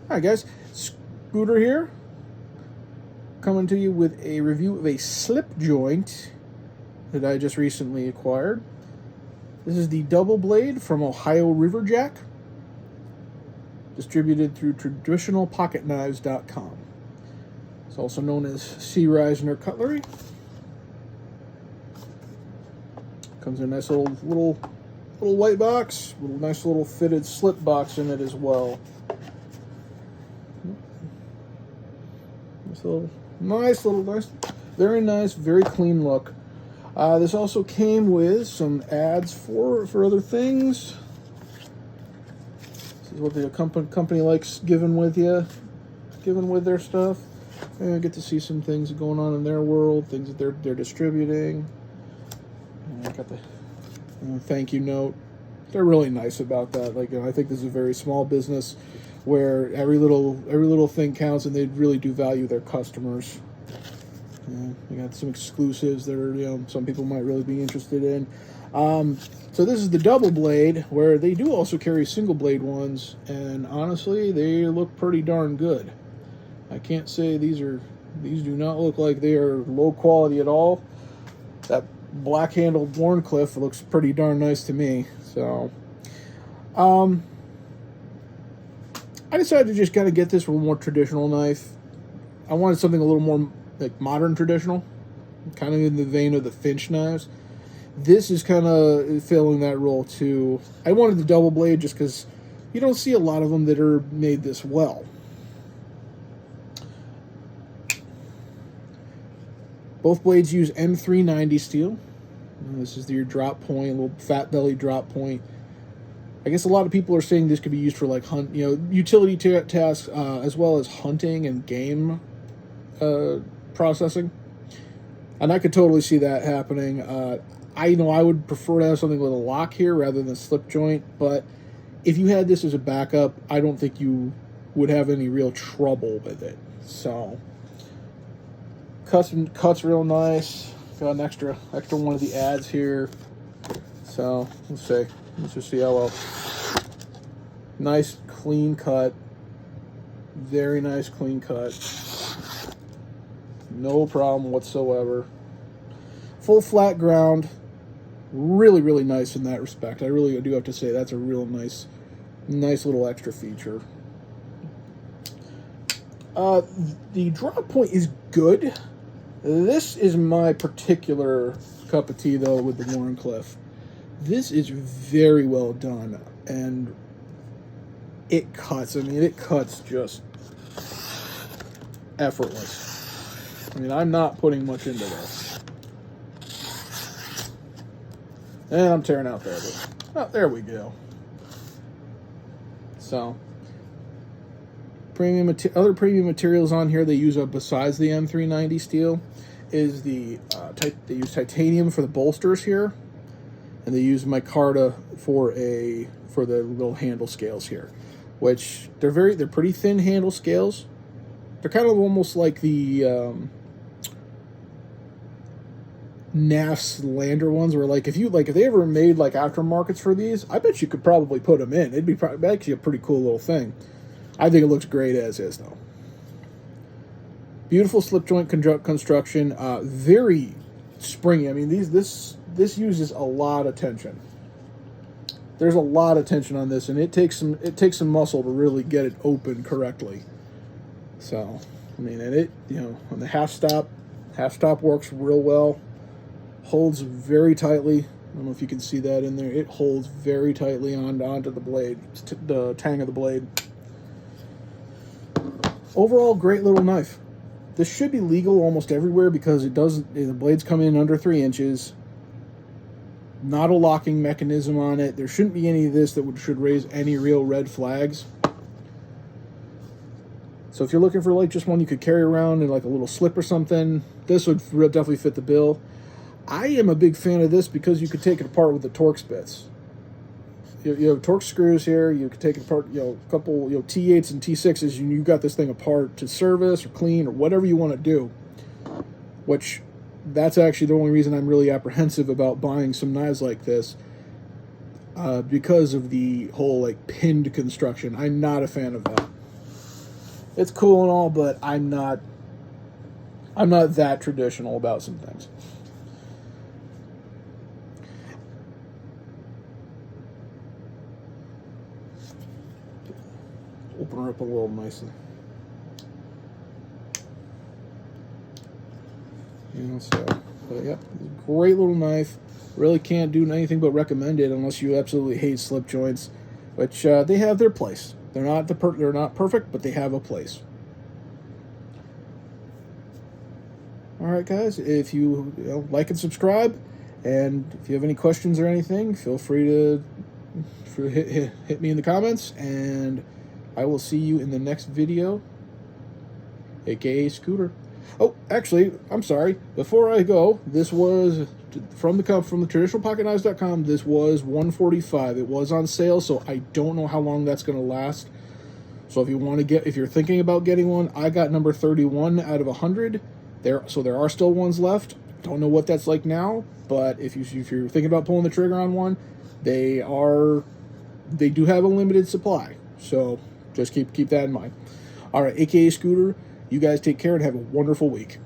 Hi guys, Scooter here, coming to you with a review of a Slipjoint that I just recently acquired. This is the double blade from Ohio Riverjack, distributed through traditionalpocketknives.com. It's also known as C. Risner cutlery. Comes in a nice little white box, with a nice little fitted slip box in it as well. Nice, very nice, very clean look. This also came with some ads for other things. This is what the company likes giving with their stuff. And I get to see some things going on in their world, things that they're distributing. And I got the thank you note. They're really nice about that. Like, I think this is a very small business where every little thing counts, and they really do value their customers. We got some exclusives that are, some people might really be interested in. So this is the double blade, where they do also carry single blade ones, and honestly, they look pretty darn good. I can't say these do not look like they are low quality at all. That black handled Warncliffe looks pretty darn nice to me. So, I decided to just kind of get this with a more traditional knife. I wanted something a little more like modern traditional, kind of in the vein of the Finch knives. This is kind of filling that role too. I wanted the double blade just because you don't see a lot of them that are made this well. Both blades use M390 steel. This is your drop point, a little fat belly drop point. I guess a lot of people are saying this could be used for like utility tasks, as well as hunting and game processing. And I could totally see that happening. I would prefer to have something with a lock here rather than a slip joint, but if you had this as a backup, I don't think you would have any real trouble with it. So, cuts real nice. Got an extra one of the ads here. So let's see. Let's just see how well. Nice clean cut. Very nice clean cut. No problem whatsoever. Full flat ground. Really, really nice in that respect. I really do have to say that's a real nice little extra feature. The drop point is good. This is my particular cup of tea, though, with the Warncliffe. This is very well done, and it cuts. I mean, it cuts just effortless. I mean, I'm not putting much into this. And I'm tearing out there. Oh, there we go. So, other premium materials on here they use besides the M390 steel is they use titanium for the bolsters here, and they use micarta for the little handle scales here, which they're pretty thin handle scales. They're kind of almost like the NAF's Lander ones, where if they ever made aftermarkets for these, I bet you could probably put them in. It'd be actually a pretty cool little thing. I think it looks great as is, though. Beautiful slip joint construction, very springy. I mean, this uses a lot of tension. There's a lot of tension on this, and it takes some muscle to really get it open correctly. So, I mean, and it on the half stop works real well. Holds very tightly. I don't know if you can see that in there. It holds very tightly onto the blade, the tang of the blade. Overall, great little knife. This should be legal almost everywhere because the blades come in under 3 inches. Not a locking mechanism on it. There shouldn't be any of this that should raise any real red flags. So if you're looking for just one you could carry around in a little slip or something, this would definitely fit the bill. I am a big fan of this because you could take it apart with the Torx bits. You have Torx screws here. You can take it apart, a couple, T8s and T6s, and you got this thing apart to service or clean or whatever you want to do. Which, that's actually the only reason I'm really apprehensive about buying some knives like this. because of the whole like pinned construction. I'm not a fan of that. It's cool and all, but I'm not that traditional about some things. Open her up a little nicely. So, but yeah, great little knife. Really can't do anything but recommend it unless you absolutely hate slip joints, which they have their place. They're not they're not perfect, but they have a place. All right, guys. If you like and subscribe, and if you have any questions or anything, feel free to hit me in the comments, and I will see you in the next video, aka Scooter. Oh, actually, I'm sorry. Before I go, this was from the traditionalpocketknives.com. This was $145. It was on sale, so I don't know how long that's going to last. So if you're thinking about getting one, I got number 31 out of 100. There are still ones left. Don't know what that's like now, but if you're thinking about pulling the trigger on one, they do have a limited supply. So just keep that in mind. All right, aka Scooter. You guys take care and have a wonderful week.